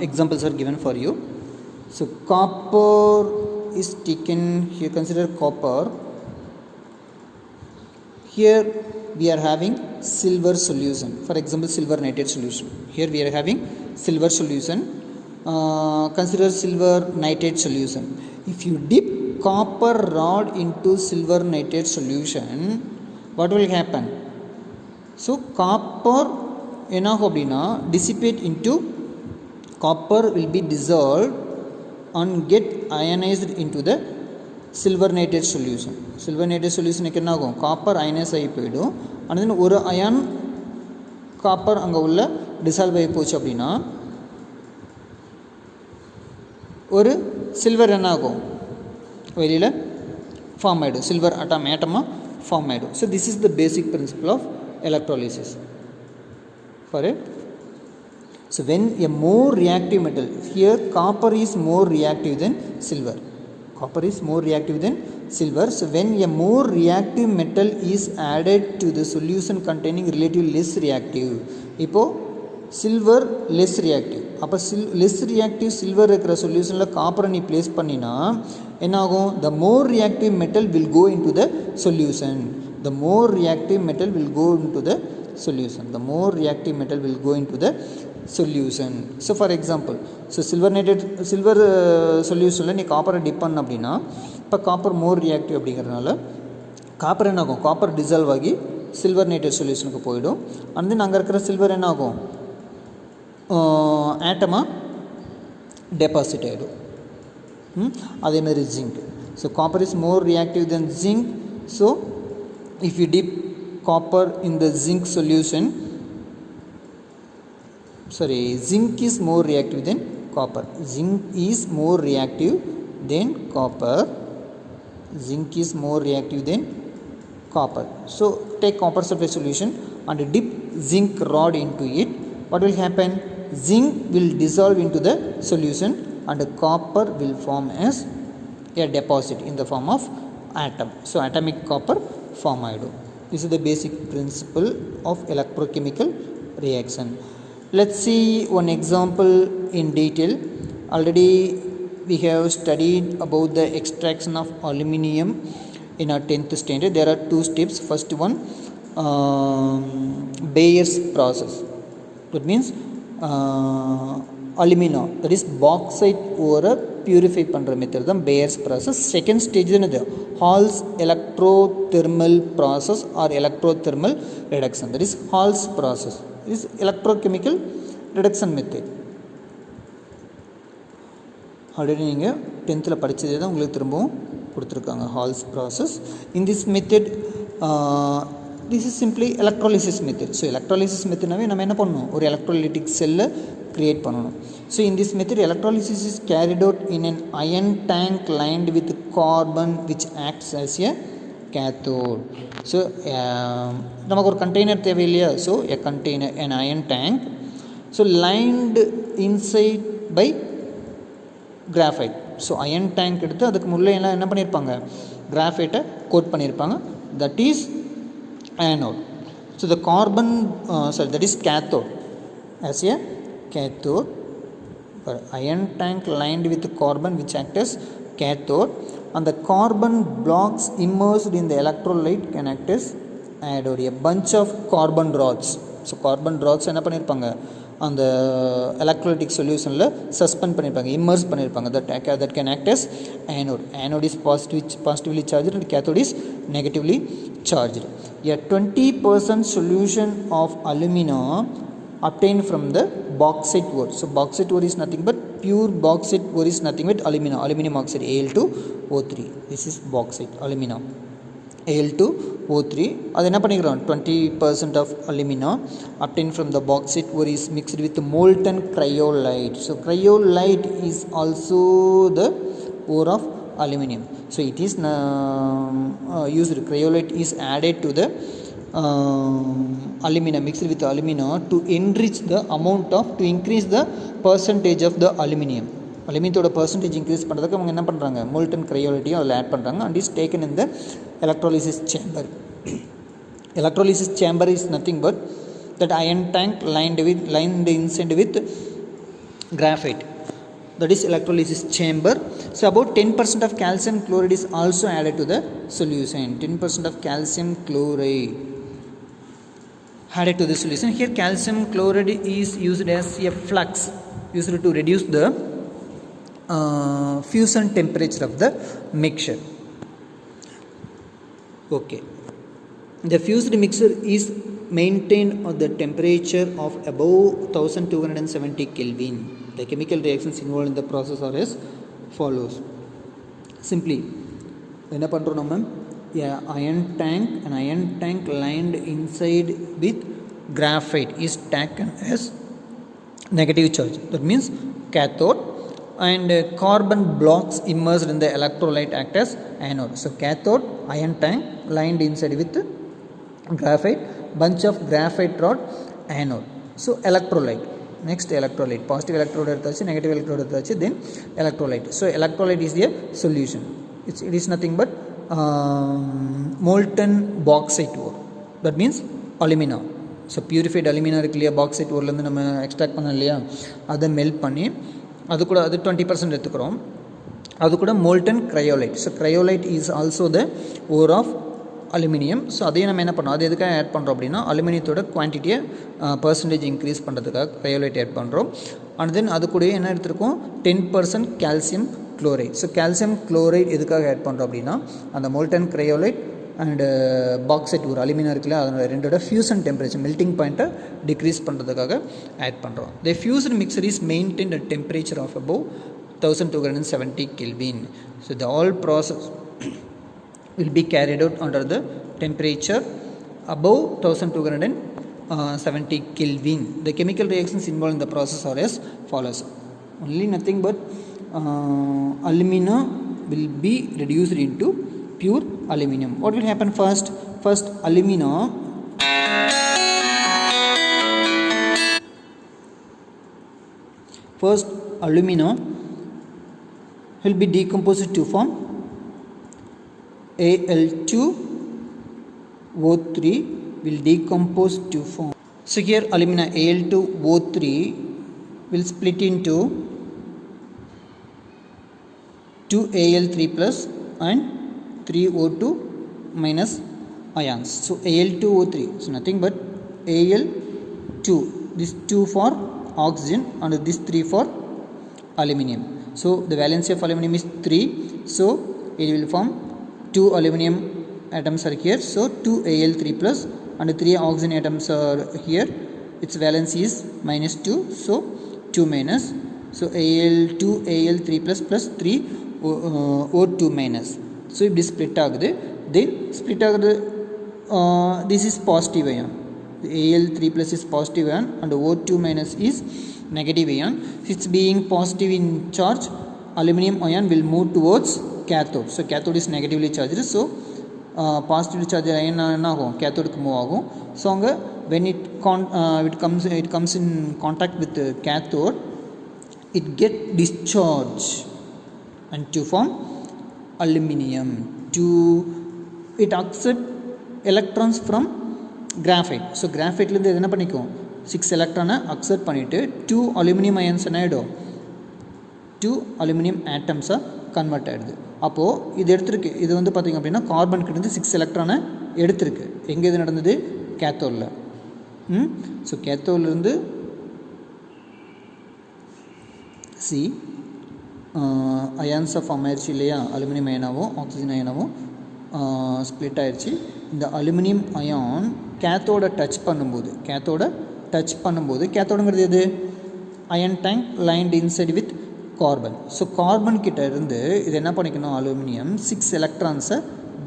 examples are given for you. So copper is taken here. Consider copper. Here we are having silver solution. For example, silver nitrate solution. Here we are having silver solution. Consider silver nitrate solution. If you dip copper rod into silver nitrate solution, what will happen? So copper dissipate into copper will be dissolved and get ionized into the silver nitrate solution. Silver nitrate solution என்ன ஆகும்? Copper அயனைஸ் ஆகி போயிடும். and then ஒரு ion copper அங்கே உள்ள dissolve ஆகி போச்சு அப்படின்னா ஒரு சில்வர் என்ன ஆகும்? வெளியில் ஃபார்ம் ஆகிடும். சில்வர் ஆட்டமாக ஃபார்ம் ஆகிடும். So this is the basic principle of electrolysis for it. So when a more reactive metal, here copper is more reactive than silver. Copper is more reactive than silver. So when a more reactive metal is added to the solution containing relatively less reactive, இப்போ silver less reactive, அப்போ less reactive silver இருக்கிற சொல்யூஷனில் காப்பரை நீ place பண்ணினா என்ன ஆகும்? The more reactive metal will go into the solution. The more reactive metal will go into the solution. The more reactive metal will go into the solution. So for example, so silver solution நீ காப்பரை tip பண்ண அப்படின்னா இப்போ copper மோர் reactive அப்படிங்கிறதுனால copper என்ன ஆகும்? Copper dissolve ஆகி silver nitrate சொல்யூஷனுக்கு போயிடும். And then அங்கே இருக்கிற சில்வர் என்ன ஆகும்? ஆட்டமாக டெபாசிட் ஆகிடும். அதேமாதிரி zinc. So copper is more reactive then zinc. So if you dip copper in the zinc solution, zinc is more reactive than copper. Zinc is more reactive than copper. Zinc is more reactive than copper. So take copper sulfate solution and dip zinc rod into it. What will happen? Zinc will dissolve into the solution and copper will form as a deposit in the form of atom. So atomic copper form ஆகிடும். This is the basic principle of electrochemical reaction. Let's see one example in detail. Already we have studied about the extraction of aluminium in our 10th standard. There are two steps. First one, Bayer's process. That means alumina, that is bauxite ore purify பண்ணுற method தான் Bayer's process. Second stage என்னது? Hall's electrothermal process or electrothermal reduction. That is Hall's process. It is electrochemical reduction method. Already நீங்கள் 10th படித்ததே தான் உங்களுக்கு திரும்பவும் கொடுத்துருக்காங்க. Hall's process. In this method, this is simply electrolysis method. So electrolysis methodனாவே நம்ம என்ன பண்ணணும்? ஒரு எலக்ட்ரோலைட்டிக் செல்லை கிரியேட் பண்ணணும். So in this method, electrolysis is carried out in an iron tank lined with carbon which acts as a cathode. So நமக்கு ஒரு container தேவை இல்லையா? So a container, an iron tank, so lined inside by graphite. So iron tank எடுத்து அதுக்கு முள்ளே எல்லாம் என்ன பண்ணியிருப்பாங்க? கிராஃபைட்டை code பண்ணியிருப்பாங்க. That is anode. So the carbon, that is cathode, as a cathode. Iron tank lined with carbon which act as cathode, and the carbon blocks immersed in the electrolyte can act as anode. A bunch of carbon rods. So carbon rods என்ன பண்ணியிருப்பாங்க? அந்த electrolytic சொல்யூஷனில் suspend பண்ணியிருப்பாங்க, immerse பண்ணியிருப்பாங்க. that can act as anode. Anode is positively charged and cathode is negatively charged. A 20% solution of alumina obtained from the bauxite ore. So bauxite ore is nothing but pure bauxite ore is nothing but aluminum oxide, Al2O3. This is bauxite, alumina, Al2O3. அது என்ன பண்ணிக்கிறோம்? 20% of alumina obtained from the bauxite ore is mixed with molten cryolite. So cryolite is also the ore of aluminum. So it is used, cryolite is added to the alumina, mixed with alumina to enrich the amount of, to increase the percentage of the aluminium. அலுமினியத்தோட percentage increase பண்ணுறதுக்கு அவங்க என்ன பண்ணுறாங்க? Molten கிரையோலைட்டையும் அதில் add பண்ணுறாங்க. And is taken in the electrolysis chamber. Electrolysis chamber is nothing but that iron tank lined inside with graphite, that is electrolysis chamber. So about 10% of calcium chloride is also added to the solution. 10% of calcium chloride added to the solution. Here calcium chloride is used as a flux, used to reduce the fusion temperature of the mixture. Okay, the fused mixture is maintained at the temperature of above 1270 Kelvin. The chemical reactions involved in the process are as follows. Simply என்ன பண்ணுறோம் நம்ம, an iron tank lined inside with graphite is taken as negative charge, that means cathode, and carbon blocks immersed in the electrolyte act as anode. So cathode, iron tank lined inside with graphite, bunch of graphite rod, anode. So electrolyte, next electrolyte, positive electrode எடுத்தாச்சு, negative electrode எடுத்தாச்சு, then electrolyte. So electrolyte is the solution. It is nothing but molten bauxite ore, that means alumina. So purified alumina இருக்கு இல்லையா, bauxite ஓர்லேருந்து நம்ம extract பண்ணோம் இல்லையா, அதை melt பண்ணி அது கூட அது 20% எடுத்துக்கிறோம், அது கூட molten cryolite. So cryolite is also the ore of aluminium. So அதையும் நம்ம என்ன பண்ணோம், அது எதுக்காக ஆட் பண்ணுறோம் அப்படின்னா அலுமினியத்தோட குவான்டிட்டியை பர்சன்டேஜ் இன்க்ரீஸ் பண்ணுறதுக்காக க்ரையோலைட் ஆட் பண்ணுறோம். அண்ட் தென் அது கூட என்ன எடுத்துருக்கோம், 10% calcium chloride. So calcium chloride எதுக்காக ஆட் பண்ணுறோம் அப்படின்னா அந்த மோல்டன் க்ரையோலைட் அண்டு பாக்ஸைட் ஒரு அலுமினா இருக்குல்ல, அதனோட ரெண்டோட ஃபியூசன் டெம்பரேச்சர் மெல்ட்டிங் பாயிண்ட்டை டிக்ரீஸ் பண்ணுறதுக்காக ஆட் பண்ணுறோம். The fusion mixture is maintained at temperature of above 1270 Kelvin. So the all process will be carried out under the temperature above 1270 Kelvin. The chemical reactions involved in the process are as follows. Only nothing but alumina will be reduced into pure aluminum. What will happen first? First alumina will be decomposed to form Al2O3 will decompose to form. So here alumina Al2O3 will split into 2Al3 plus and 3O2 minus ions. So Al2O3 is nothing but Al2, this 2 for oxygen and this 3 for aluminum. So the valency of aluminum is 3, so it will form 2 aluminum atoms are here, so 2Al3 plus and 3 oxygen atoms are here, its valency is minus 2, so 2 minus, so Al2 Al3 plus plus 3 O2 minus. So if this split ஆகுது, then split ஆகுது, this is positive ion, Al3 plus is positive ion and O2 minus is negative ion. It's being positive in charge, aluminum ion will move towards cathode. So cathode is negatively charged, so positively charged ion என்ன ஆகும், கேத்தோடுக்கு move ஆகும். So அங்கே when it comes in contact with the cathode, it get discharged and to form aluminum. It accept electrons from graphite. So graphiteலேருந்து இது என்ன பண்ணிக்கும், 6 எலக்ட்ரானை accept பண்ணிவிட்டு 2 aluminium ions என்ன ஆகிடும், 2 அலுமினியம் ஆட்டம்ஸாக கன்வெர்ட் ஆகிடுது. அப்போது இது எடுத்துருக்கு, இது வந்து பார்த்திங்க அப்படின்னா கார்பன் கிட்டேருந்து 6 எலக்ட்ரானை எடுத்திருக்கு. எங்கே இது நடந்தது, கேத்தோடில். ஸோ கேத்தோட்லேருந்து சி அயான்ஸாக ஃபார்ம் ஆயிடுச்சு இல்லையா, அலுமினியம் அயனாகவும் ஆக்சிஜன் அயனாகவும் ஸ்ப்ளிட் ஆயிடுச்சு. இந்த அலுமினியம் அயான் கேத்தோட டச் பண்ணும்போது கேத்தோடுங்கிறது எது, iron tank lined inside with carbon. So carbon கிட்ட இருந்து இது என்ன பண்ணிக்கணும், அலுமினியம் 6 எலக்ட்ரான்ஸை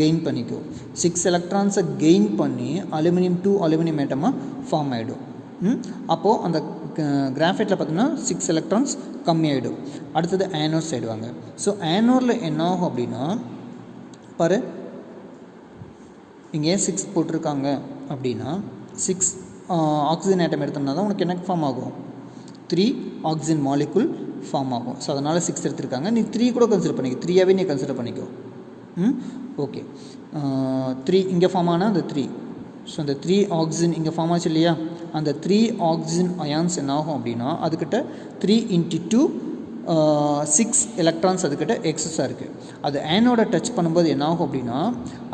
கெயின் பண்ணிக்கும். 6 எலக்ட்ரான்ஸை கெயின் பண்ணி அலுமினியம் 2 அலுமினியம் ஆட்டமாக ஃபார்ம் ஆகிடும். அப்போது அந்த கிராஃபைட்டில் பார்த்திங்கன்னா 6 எலக்ட்ரான்ஸ் கம்மியாகிடும். அடுத்தது ஆனோட் சைடு வாங்க. ஸோ ஆனோடில் என்ன ஆகும் அப்படின்னா, பாரு இங்கே 6 போட்டிருக்காங்க அப்படின்னா 6 ஆக்சிஜன் ஆட்டம் எடுத்தோம்னா தான் உனக்கு என்ன ஃபார்ம் ஆகும், 3 ஆக்சிஜன் மாலிகுல் ஃபார்ம் ஆகும். ஸோ அதனால் 6 எடுத்திருக்காங்க, நீ 3 கூட கன்சிடர் பண்ணிக்கோ, 3ஆகவே நீ கன்சிடர் பண்ணிக்கோ. ஓகே, 3 இங்கே ஃபார்ம் ஆனால் அந்த 3, ஸோ அந்த 3 ஆக்சிஜன் இங்கே ஃபார்ம் ஆச்சு இல்லையா, அந்த 3 ஆக்சிஜன் அயான்ஸ் என்ன ஆகும் அப்படின்னா அதுக்கிட்ட 3 × 2 6 எலக்ட்ரான்ஸ் அதுக்கிட்ட எக்ஸஸாக இருக்குது. அது ஆனோட டச் பண்ணும்போது என்ன ஆகும் அப்படின்னா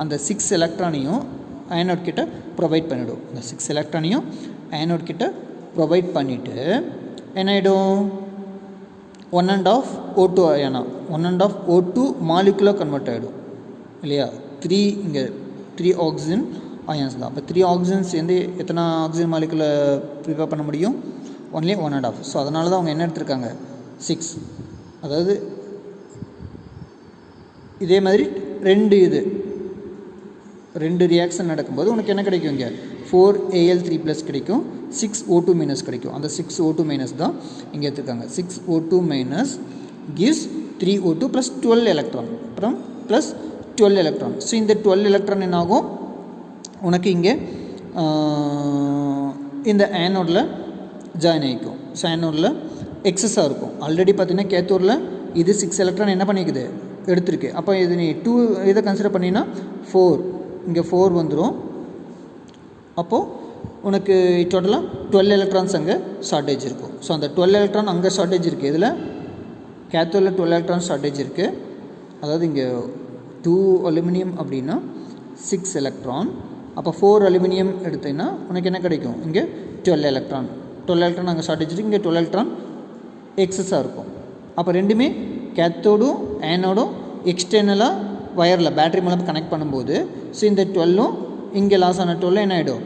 அந்த 6 எலக்ட்ரானையும் ஆனோட் கிட்ட ப்ரொவைட் பண்ணிவிடும். அந்த 6 எலக்ட்ரானையும் ஆனோட் கிட்ட ப்ரொவைட் பண்ணிவிட்டு என்ன ஆகிடும், 1.5 O2 அயனா 1.5 O2 மாலிகுலாக கன்வெர்ட் ஆகிடும் இல்லையா. 3 இங்கே 3 ஆக்சிஜன் அயான்ஸ் தான். அப்போ 3 ஆக்சிஜன்ஸ் வந்து எத்தனை ஆக்சிஜன் மாலிகுலை ப்ரிப்பேர் பண்ண முடியும், ஒன்லி 1.5. ஸோ அதனால தான் அவங்க என்ன எடுத்திருக்காங்க 6. அதாவது இதே மாதிரி ரெண்டு ரியாக்ஷன் நடக்கும்போது உனக்கு என்ன கிடைக்கும், இங்கே 4Al3+ கிடைக்கும், 6O2- கிடைக்கும். அந்த 6O2- தான் இங்கே எடுத்துருக்காங்க. 6O2- gives 3O2 + 12 எலக்ட்ரான், அப்புறம் ப்ளஸ் 12 எலக்ட்ரான். ஸோ இந்த 12 எலக்ட்ரான் என்ன ஆகும் உனக்கு இங்கே இந்த ஆனோடில் ஜாயின் ஆகிக்கும். ஸோ ஆனோடில் எக்ஸஸாக இருக்கும். ஆல்ரெடி பார்த்தீங்கன்னா கேத்தோடில் இது 6 எலக்ட்ரான் என்ன பண்ணிக்குது எடுத்திருக்கு. அப்போ இது நீ 2 இதை கன்சிடர் பண்ணினா 4, இங்கே 4 வந்துடும். அப்போது உனக்கு டோட்டலாக 12 எலக்ட்ரான்ஸ் அங்கே ஷார்ட்டேஜ் இருக்கும். ஸோ அந்த 12 எலக்ட்ரான் அங்கே ஷார்ட்டேஜ் இருக்குது. இதில் கேத்தோடில் 12 எலக்ட்ரான் ஷார்ட்டேஜ் இருக்குது. அதாவது இங்கே 2 அலுமினியம் அப்படின்னா 6 எலக்ட்ரான். அப்போ 4 அலுமினியம் எடுத்தீங்கன்னா உனக்கு என்ன கிடைக்கும், இங்கே 12 எலக்ட்ரான். 12 எலக்ட்ரான் அங்கே ஷார்ட்டேஜ் இருக்குது, இங்கே 12 எலக்ட்ரான் எக்ஸஸாக இருக்கும். அப்போ ரெண்டுமே கேத்தோடும் ஆனோடும் எக்ஸ்டர்னலாக வயரில் பேட்டரி மூலம் கனெக்ட் பண்ணும்போது ஸோ இந்த 12ம் இங்கே லாஸ் ஆன 12 என்ன ஆகிடும்,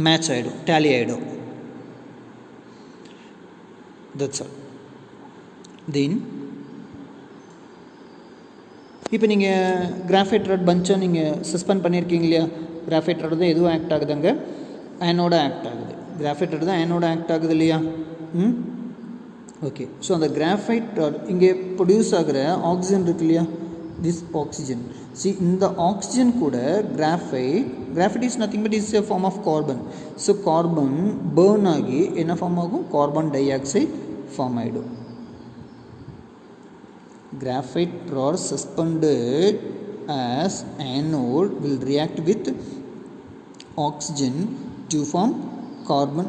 மேட்ச் ஆகிடும், டேலி ஆகிடும். That's all. தென் இப்போ நீங்கள் கிராஃபைட் ராட் பஞ்சை நீங்கள் சஸ்பெண்ட் பண்ணியிருக்கீங்க இல்லையா. கிராஃபைட் ராட் தான் எதுவும் ஆக்ட் ஆகுது, அங்கே ஆனோட ஆக்ட் ஆகுது. கிராஃபைட் ராட் தான் ஆனோட ஆக்ட் ஆகுது இல்லையா. ஓகே. ஸோ அந்த கிராஃபைட் ராட் இங்கே ப்ரொடியூஸ் ஆகிற ஆக்சிஜன் இருக்கு இல்லையா, திஸ் ஆக்சிஜன். இந்த ஆக்சிஜன் கூட graphite is nothing but is a form of carbon. So carbon burn ஆகி என்ன ஃபார்ம் ஆகும், கார்பன் டை ஆக்சைடு ஃபார்ம் ஆகிடும். Graphite rod suspended as anode will react with oxygen to form carbon.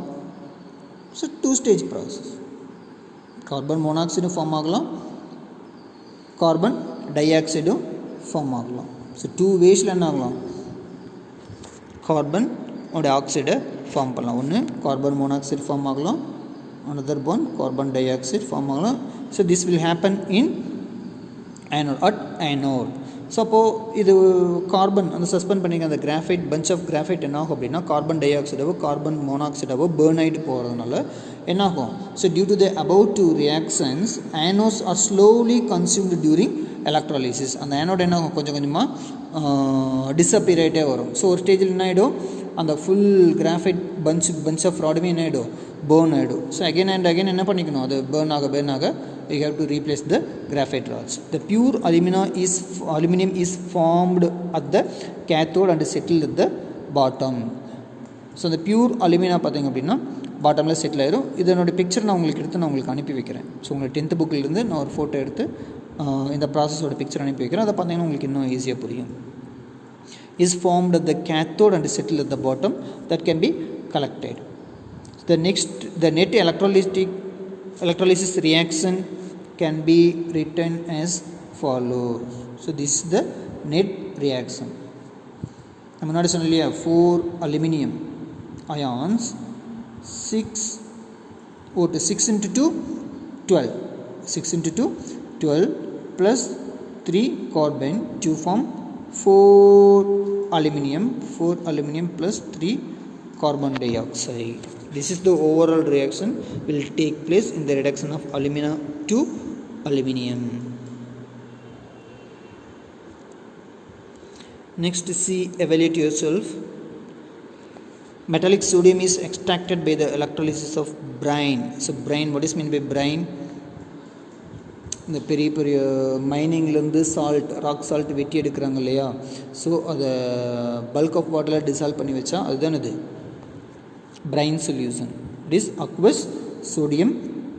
So 2-stage process. Carbon monoxide form ஆகலாம், carbon dioxide form ஆகலாம். So 2 ways என்ன ஆகலாம், carbon dioxide form பண்ணலாம். ஒன்று carbon monoxide form ஆகலாம், another one carbon dioxide form ஆகலாம். So this will happen in anode. So அப்போது இது கார்பன் அந்த சஸ்பெண்ட் பண்ணிக்க அந்த கிராஃபைட் பஞ்ச் ஆஃப் கிராஃபைட் என்ன ஆகும் அப்படின்னா கார்பன் டை ஆக்சைடாவோ கார்பன் மோனாக்சைடாவோ பேர்ன் ஆகிட்டு போகிறதுனால என்ன ஆகும். So due to the above 2 reactions anodes are slowly consumed during electrolysis. அந்த ஆனோட் என்ன ஆகும், கொஞ்சம் கொஞ்சமாக டிஸப்பியர் ஆகிட்டே வரும். ஸோ ஒரு ஸ்டேஜில் என்ன ஆகிடும், அந்த ஃபுல் கிராஃபைட் பஞ்ச் ஆஃப் ராடுமே என்ன ஆகிடும், பேர்ன் ஆகிடும். ஸோ அகைன் அண்ட் அகைன் என்ன பண்ணிக்கணும், அது பேர்ன் ஆக we have to replace the graphite rods. The pure aluminum is formed at the cathode and settled at the bottom. So the pure alumina பார்த்தீங்க அப்படின்னா பாட்டமில் செட்டில் ஆயிரும். இதனோட பிக்சர் நான் உங்களுக்கு எடுத்து நான் உங்களுக்கு அனுப்பி வைக்கிறேன். ஸோ உங்களுக்கு 10th புக்கிலேருந்து நான் ஒரு ஃபோட்டோ எடுத்து இந்த ப்ராசஸோட பிக்சர் அனுப்பி வைக்கிறேன். அதை பார்த்தீங்கன்னா உங்களுக்கு இன்னும் ஈஸியாக புரியும். is formed at the cathode and settled at the bottom that can be collected. The net electrolysis reaction can be written as follows. So this is the net reaction. நம்ம முன்னாடி சொன்னோம் இல்லையா, 4 aluminium ions 6 × 2 12 6 × 2 12 plus 3 carbon to form 4 aluminum plus 3 carbon dioxide. This is the overall reaction will take place in the reduction of alumina to aluminum. Next, see, evaluate yourself. Metallic sodium is extracted by the electrolysis of brine. So brine, what is meant by brine? இந்த பெரிய பெரிய மைனிங்லேருந்து rock salt வெட்டி எடுக்கிறாங்க இல்லையா. So அதை bulk of வாட்டரில் dissolve பண்ணி வச்சா அதுதான் இது brine solution. It is aqueous sodium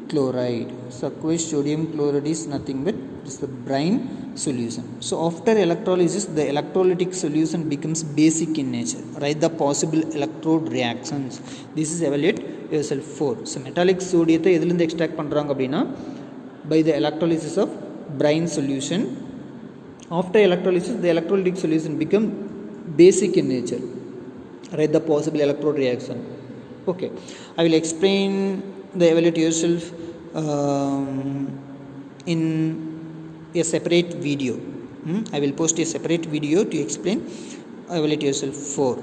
chloride. So aqueous sodium chloride is nothing but It's the brine solution. So after electrolysis, the electrolytic solution becomes basic in nature. Write the possible electrode reactions. This is evaluate yourself 4. So metallic sodium எதிலிருந்து extract பண்றாங்க அப்படினா by the electrolysis of brine solution. After electrolysis, the electrolytic solution become basic in nature. Write the possible electrode reaction. Okay, I will explain the evaluate yourself in a separate video. I will post a separate video to explain evaluate yourself 4.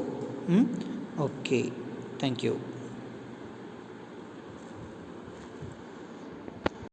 Okay, thank you.